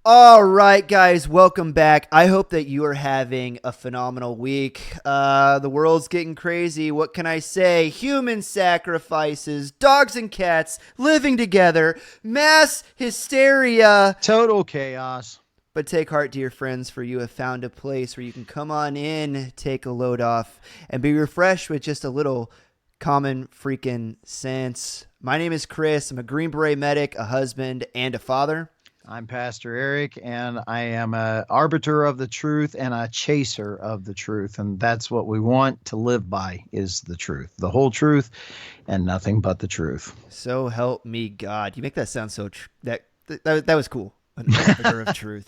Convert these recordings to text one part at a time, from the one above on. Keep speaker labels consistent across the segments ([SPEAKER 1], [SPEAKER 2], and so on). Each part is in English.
[SPEAKER 1] All right, guys, welcome back. I hope that you are having a phenomenal week. The world's getting crazy. What can I say? Human sacrifices, dogs and cats living together, mass hysteria.
[SPEAKER 2] Total chaos.
[SPEAKER 1] But take heart, dear friends, for you have found a place where you can come on in, take a load off, and be refreshed with just a little common freaking sense. My name is Chris. I'm a Green Beret medic, a husband, and a father.
[SPEAKER 2] I'm Pastor Eric, and I am a arbiter of the truth and a chaser of the truth. And that's what we want to live by, is the truth, the whole truth, and nothing but the truth.
[SPEAKER 1] So help me God. You make that sound so that was cool. An arbiter of truth.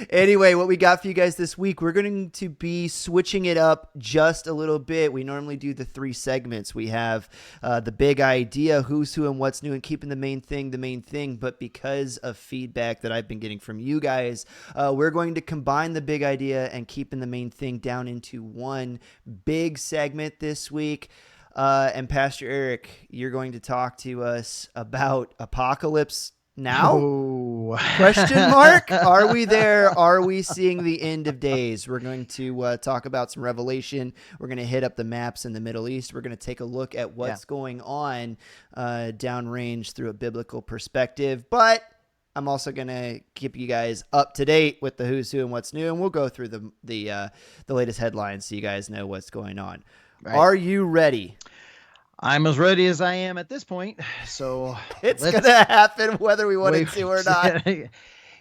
[SPEAKER 1] Anyway, what we got for you guys this week, we're going to be switching it up just a little bit. We normally do the 3 segments. We have the big idea, who's who and what's new, and keeping the main thing. But because of feedback that I've been getting from you guys, we're going to combine the big idea and keeping the main thing down into one big segment this week. And Pastor Eric, you're going to talk to us about Apocalypse Now?
[SPEAKER 2] Oh.
[SPEAKER 1] Question mark? Are we there? Are we seeing the end of days? We're going to talk about some Revelation. We're going to hit up the maps in the Middle East. We're going to take a look at what's going on downrange through a biblical perspective. But I'm also going to keep you guys up to date with the who's who and what's new. And we'll go through the latest headlines so you guys know what's going on. Right. Are you ready?
[SPEAKER 2] I'm as ready as I am at this point, so
[SPEAKER 1] it's going to happen whether we want it to or not.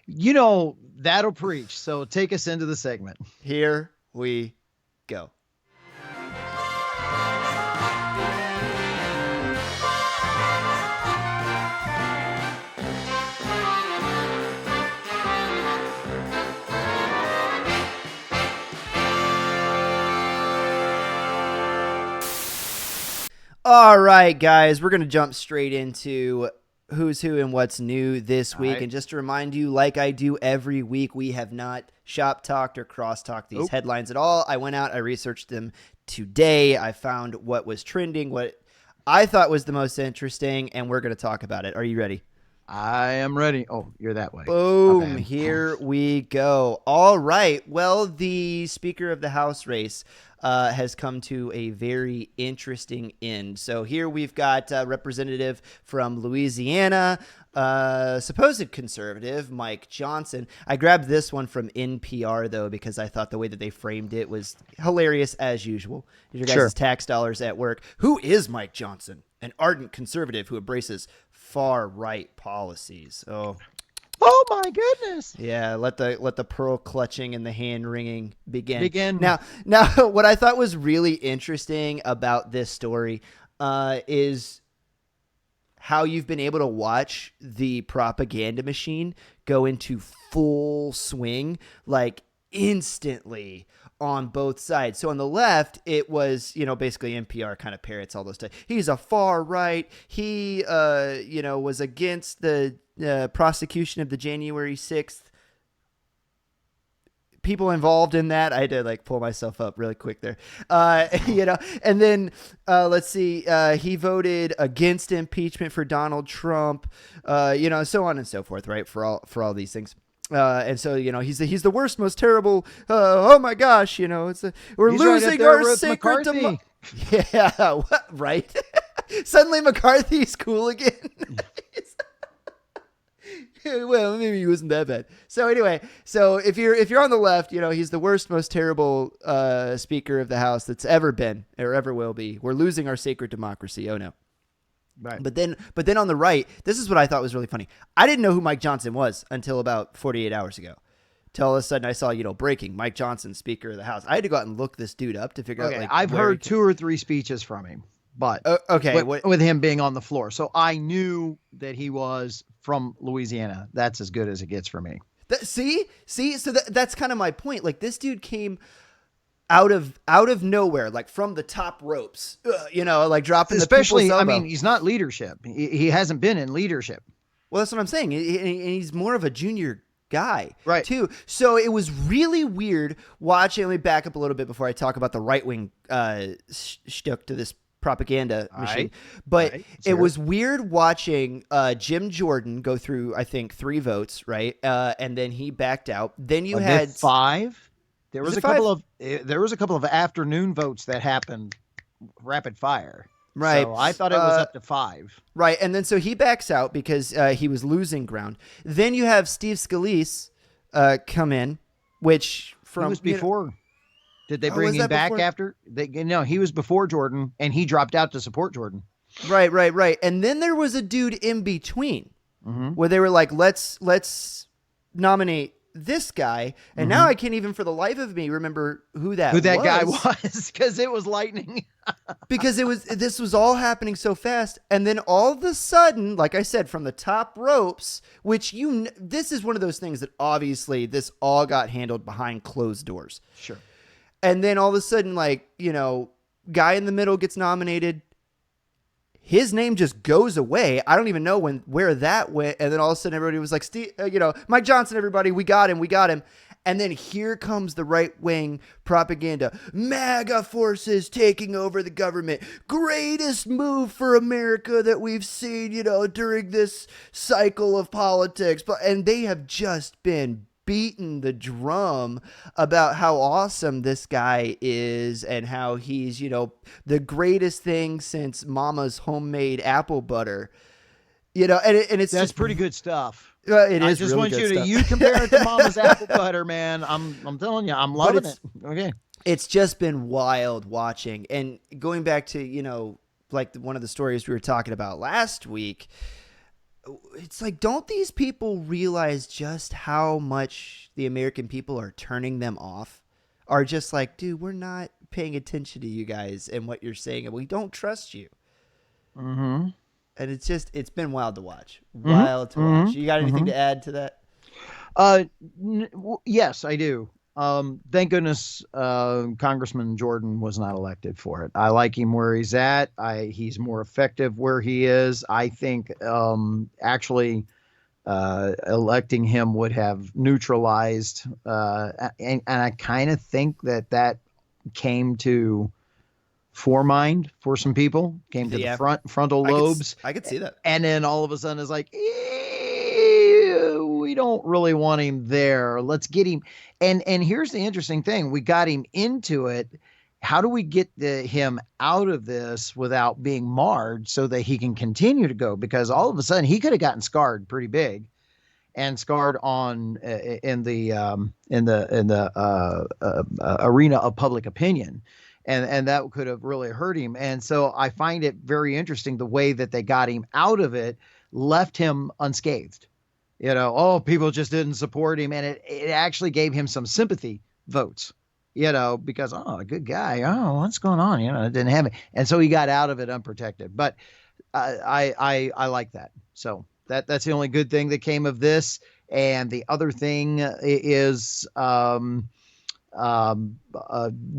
[SPEAKER 2] You know, that'll preach, so take us into the segment.
[SPEAKER 1] Here we go. All right, guys, we're going to jump straight into who's who and what's new this week. Right. And just to remind you, like I do every week, we have not shop talked or cross talked these headlines at all. I went out, I researched them today. I found what was trending, what I thought was the most interesting, and we're going to talk about it. Are you ready?
[SPEAKER 2] I am ready. Oh, you're that way.
[SPEAKER 1] Boom. Here we go. All right. Well, the Speaker of the House race has come to a very interesting end. So here we've got a representative from Louisiana, supposed conservative, Mike Johnson. I grabbed this one from NPR, though, because I thought the way that they framed it was hilarious as usual. Your guys' tax dollars at work. Who is Mike Johnson? An ardent conservative who embraces far-right policies.
[SPEAKER 2] Oh my goodness.
[SPEAKER 1] Yeah, let the pearl clutching and the hand wringing begin. Now, what I thought was really interesting about this story is how you've been able to watch the propaganda machine go into full swing, like instantly on both sides. So on the left, it was, basically NPR kind of parrots all those stuff. He's a far right. He, was against the prosecution of the January 6th people involved in that. I had to pull myself up really quick there. And then let's see, he voted against impeachment for Donald Trump, so on and so forth, right? For all these things. And so, he's the worst, most terrible. Oh my gosh, we're
[SPEAKER 2] he's
[SPEAKER 1] losing our sacred democracy. Yeah, what, right? Suddenly McCarthy's cool again. Well, maybe he wasn't that bad. So anyway, if you're on the left, he's the worst, most terrible Speaker of the House that's ever been or ever will be. We're losing our sacred democracy. Oh no. Right. But then on the right, this is what I thought was really funny. I didn't know who Mike Johnson was until about 48 hours ago. Till all of a sudden I saw, breaking Mike Johnson, Speaker of the House. I had to go out and look this dude up to figure out.
[SPEAKER 2] I've heard 2 or 3 speeches from him, but with him being on the floor. So I knew that he was from Louisiana. That's as good as it gets for me.
[SPEAKER 1] See? So that's kind of my point. This dude came out of nowhere, from the top ropes, dropping
[SPEAKER 2] especially
[SPEAKER 1] the people's elbow.
[SPEAKER 2] He's not leadership. He hasn't been in leadership.
[SPEAKER 1] Well, that's what I'm saying. And he's more of a junior guy,
[SPEAKER 2] right?
[SPEAKER 1] Too. So it was really weird watching. Let me back up a little bit before I talk about the right wing shtick to this propaganda
[SPEAKER 2] All
[SPEAKER 1] machine.
[SPEAKER 2] right.
[SPEAKER 1] But
[SPEAKER 2] Right.
[SPEAKER 1] it was weird watching Jim Jordan go through, I think, 3 votes, right? And then he backed out. Then you had
[SPEAKER 2] 5. There
[SPEAKER 1] was
[SPEAKER 2] was
[SPEAKER 1] it
[SPEAKER 2] a couple
[SPEAKER 1] 5?
[SPEAKER 2] of afternoon votes that happened rapid fire.
[SPEAKER 1] Right.
[SPEAKER 2] So I thought it was up to 5.
[SPEAKER 1] Right. And then so he backs out because he was losing ground. Then you have Steve Scalise come in, which
[SPEAKER 2] He was before. Did they bring
[SPEAKER 1] was
[SPEAKER 2] him
[SPEAKER 1] that
[SPEAKER 2] back
[SPEAKER 1] before?
[SPEAKER 2] after? No, he was before Jordan, and he dropped out to support Jordan.
[SPEAKER 1] Right. And then there was a dude in between
[SPEAKER 2] Mm-hmm.
[SPEAKER 1] where they were like, let's nominate this guy. And now I can't even for the life of me remember who that
[SPEAKER 2] guy was, because it was lightning.
[SPEAKER 1] Because this was all happening so fast. And then all of a sudden, like I said, from the top ropes, which this is one of those things that obviously this all got handled behind closed doors.
[SPEAKER 2] Sure.
[SPEAKER 1] And then all of a sudden, like, guy in the middle gets nominated. His name just goes away. I don't even know where that went. And then all of a sudden everybody was like, Steve, Mike Johnson, everybody, we got him. And then here comes the right-wing propaganda. MAGA forces taking over the government. Greatest move for America that we've seen, during this cycle of politics. And they have just been beating the drum about how awesome this guy is and how he's, the greatest thing since Mama's homemade apple butter. And it's
[SPEAKER 2] That's
[SPEAKER 1] just
[SPEAKER 2] pretty good stuff.
[SPEAKER 1] It is.
[SPEAKER 2] I just
[SPEAKER 1] really
[SPEAKER 2] want
[SPEAKER 1] good
[SPEAKER 2] you to
[SPEAKER 1] stuff.
[SPEAKER 2] compare it to Mama's apple butter, man. I'm telling you, I'm loving it. Okay.
[SPEAKER 1] It's just been wild watching. And going back to, like one of the stories we were talking about last week, it's like, don't these people realize just how much the American people are turning them off? Are just like, dude, we're not paying attention to you guys and what you're saying, and we don't trust you.
[SPEAKER 2] Mm-hmm.
[SPEAKER 1] And it's been wild to watch. Wild to watch. You got anything to add to that?
[SPEAKER 2] Yes, I do. Thank goodness Congressman Jordan was not elected for it. I like him where he's at. He's more effective where he is. I think actually electing him would have neutralized, and I kind of think that came to foremind for some people, came to the frontal lobes.
[SPEAKER 1] I could see that.
[SPEAKER 2] And then all of a sudden it's like, we don't really want him there. Let's get him. And here's the interesting thing. We got him into it. How do we get him out of this without being marred so that he can continue to go? Because all of a sudden he could have gotten scarred pretty big, and scarred on in the arena of public opinion. And that could have really hurt him. And so I find it very interesting the way that they got him out of it, left him unscathed. People just didn't support him. And it actually gave him some sympathy votes, because, a good guy. Oh, what's going on? It didn't have it. And so he got out of it unprotected. But I like that. So that's the only good thing that came of this. And the other thing is,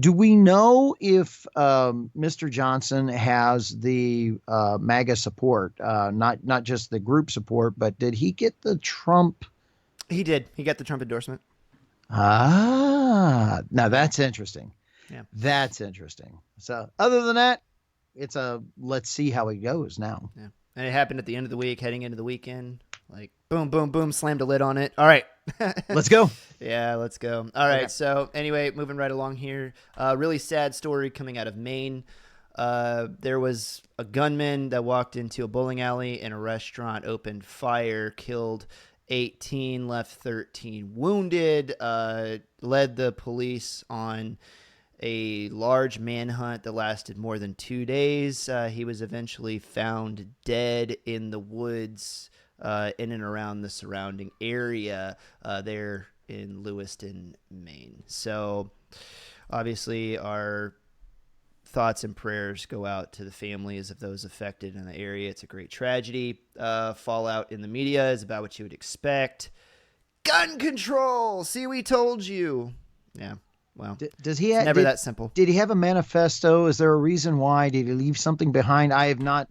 [SPEAKER 2] do we know if Mr. Johnson has the MAGA support, not just the group support, but did he get the Trump?
[SPEAKER 1] He did. He got the Trump endorsement.
[SPEAKER 2] Now that's interesting.
[SPEAKER 1] Yeah,
[SPEAKER 2] that's interesting. So other than that, it's let's see how he goes now.
[SPEAKER 1] Yeah, and it happened at the end of the week, heading into the weekend. Like boom, boom, boom, slammed a lid on it. All right.
[SPEAKER 2] Let's go.
[SPEAKER 1] Yeah, let's go. All right.
[SPEAKER 2] Okay.
[SPEAKER 1] So anyway, moving right along here. Really sad story coming out of Maine. There was a gunman that walked into a bowling alley in a restaurant, opened fire, killed 18, left 13 wounded, led the police on a large manhunt that lasted more than 2 days. He was eventually found dead in the woods in and around the surrounding area there in Lewiston, Maine. So obviously our thoughts and prayers go out to the families of those affected in the area. It's a great tragedy. Fallout in the media is about what you would expect. Gun control. See, we told you. Yeah. Well,
[SPEAKER 2] does he have,
[SPEAKER 1] never that simple.
[SPEAKER 2] Did he have a manifesto? Is there a reason why? Did he leave something behind? I have not.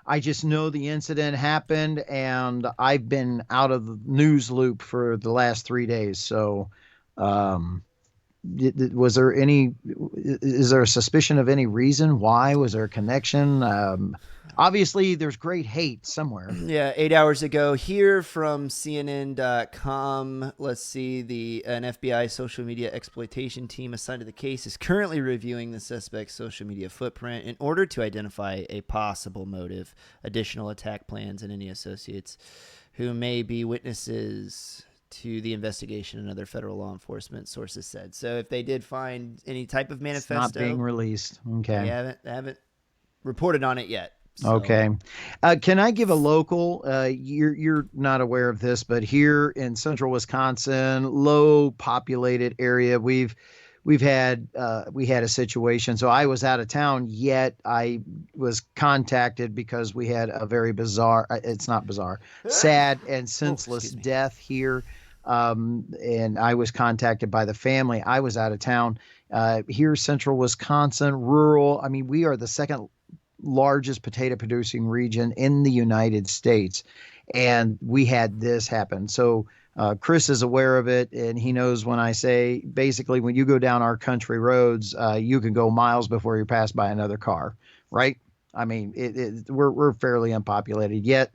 [SPEAKER 2] I just know the incident happened, and I've been out of the news loop for the last 3 days. So, Was there any? Is there a suspicion of any reason why? Was there a connection? Obviously, there's great hate somewhere.
[SPEAKER 1] Yeah, 8 hours ago here from CNN.com. Let's see. An FBI social media exploitation team assigned to the case is currently reviewing the suspect's social media footprint in order to identify a possible motive, additional attack plans, and any associates who may be witnesses to the investigation, and other federal law enforcement sources said. So if they did find any type of manifesto,
[SPEAKER 2] it's not being released. Okay,
[SPEAKER 1] they haven't reported on it yet. So.
[SPEAKER 2] Okay. Can I give a local? You're not aware of this, but here in central Wisconsin, low populated area, we had a situation. So I was out of town, yet I was contacted because we had a very bizarre, it's not bizarre, sad and senseless death here. And I was contacted by the family. I was out of town. Here, central Wisconsin, rural. I mean, we are the second largest potato producing region in the United States. And we had this happen. So Chris is aware of it, and he knows when I say, basically, when you go down our country roads, you can go miles before you're passed by another car, right? I mean, we're fairly unpopulated, yet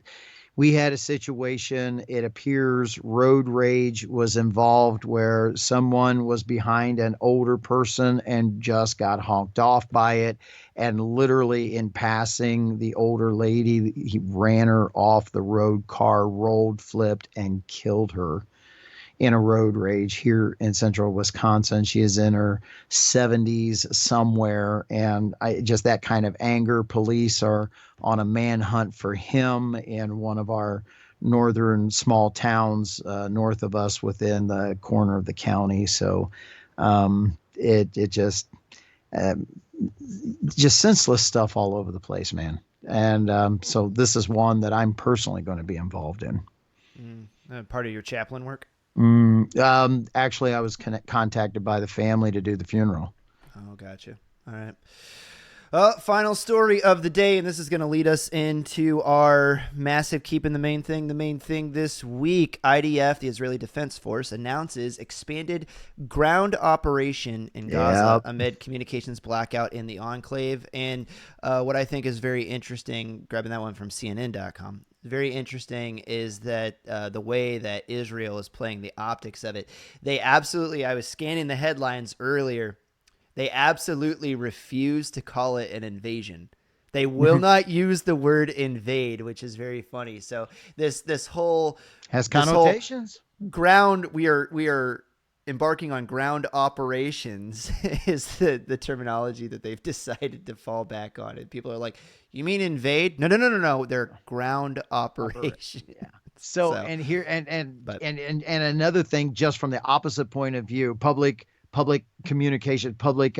[SPEAKER 2] we had a situation. It appears road rage was involved, where someone was behind an older person and just got honked off by it. And literally in passing the older lady, he ran her off the road, car rolled, flipped, and killed her in a road rage here in central Wisconsin. She is in her 70s somewhere. And just that kind of anger. Police are on a manhunt for him in one of our northern small towns north of us within the corner of the county. So it just senseless stuff all over the place, man. And so this is one that I'm personally going to be involved in.
[SPEAKER 1] Part of your chaplain work?
[SPEAKER 2] Actually, I was contacted by the family to do the funeral.
[SPEAKER 1] Oh, gotcha. All right. Final story of the day, and this is going to lead us into our massive keeping the main thing. The main thing this week, IDF, the Israeli Defense Force, announces expanded ground operation in Gaza amid communications blackout in the enclave. And what I think is very interesting, grabbing that one from CNN.com, very interesting is that the way that Israel is playing the optics of it. I was scanning the headlines earlier. They absolutely refuse to call it an invasion. They will not use the word invade, which is very funny. So this whole
[SPEAKER 2] has connotations.
[SPEAKER 1] We are embarking on ground operations is the terminology that they've decided to fall back on. And people are like, "You mean invade? No. They're ground operations."
[SPEAKER 2] Yeah. So and here and another thing, just from the opposite point of view, public communication, public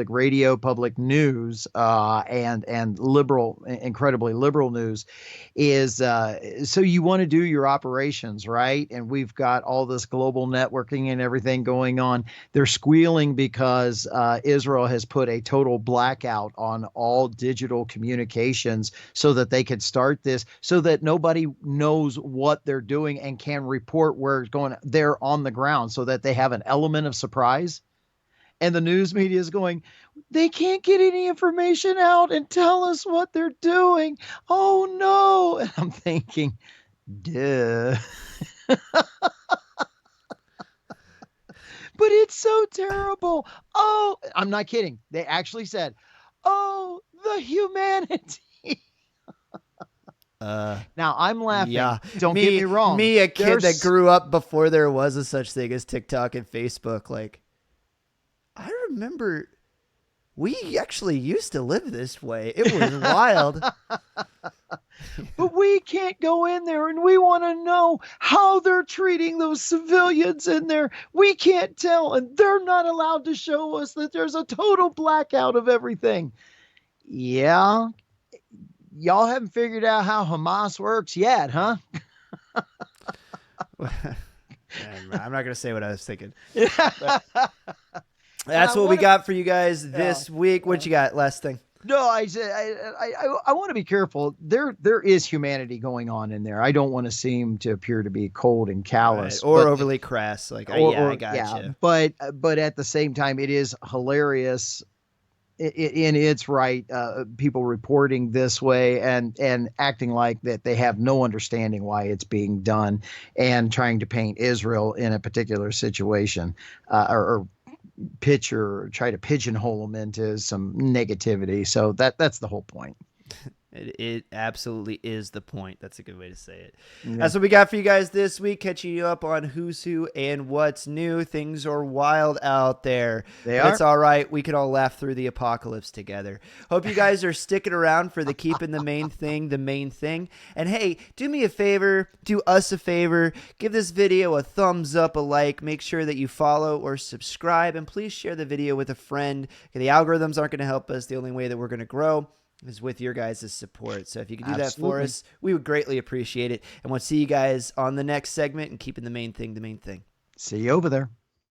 [SPEAKER 2] radio, public news, and incredibly liberal news is, so you want to do your operations, right? And we've got all this global networking and everything going on. They're squealing because Israel has put a total blackout on all digital communications so that they could start this, so that nobody knows what they're doing and can report where it's going. They're on the ground so that they have an element of surprise. And the news media is going, they can't get any information out and tell us what they're doing. Oh no. And I'm thinking, duh. But it's so terrible. Oh, I'm not kidding. They actually said, oh, the humanity. Now I'm laughing.
[SPEAKER 1] Yeah.
[SPEAKER 2] Don't get me wrong.
[SPEAKER 1] Me, a kid that grew up before there was a such thing as TikTok and Facebook. Like, I remember we actually used to live this way. It was wild.
[SPEAKER 2] But we can't go in there, and we want to know how they're treating those civilians in there. We can't tell, and they're not allowed to show us that there's a total blackout of everything. Yeah. Y'all haven't figured out how Hamas works yet, huh?
[SPEAKER 1] I'm not going to say what I was thinking. That's what we got for you guys this week. What you got? Last thing.
[SPEAKER 2] No, I want to be careful. There is humanity going on in there. I don't want to seem to appear to be cold and
[SPEAKER 1] Right.
[SPEAKER 2] callous,
[SPEAKER 1] Or
[SPEAKER 2] but
[SPEAKER 1] overly crass. Like, I got you.
[SPEAKER 2] but at the same time, it is hilarious in its right. People reporting this way and acting like that they have no understanding why it's being done, and trying to paint Israel in a particular situation, or picture or try to pigeonhole them into some negativity. So that's the whole point.
[SPEAKER 1] It absolutely is the point. That's a good way to say it.
[SPEAKER 2] Yeah.
[SPEAKER 1] That's what we got for you guys this week, catching you up on who's who and what's new. Things are wild out there. It's all right. We can all laugh through the apocalypse together. Hope you guys are sticking around for the keeping the main thing. And hey, do me a favor, do us a favor, give this video a thumbs up, a like, make sure that you follow or subscribe, and please share the video with a friend. The algorithms aren't going to help us. The only way that we're going to grow is with your guys' support. So if you can do that for us, we would greatly appreciate it. And we'll see you guys on the next segment and keeping the main thing the main thing.
[SPEAKER 2] See you over there.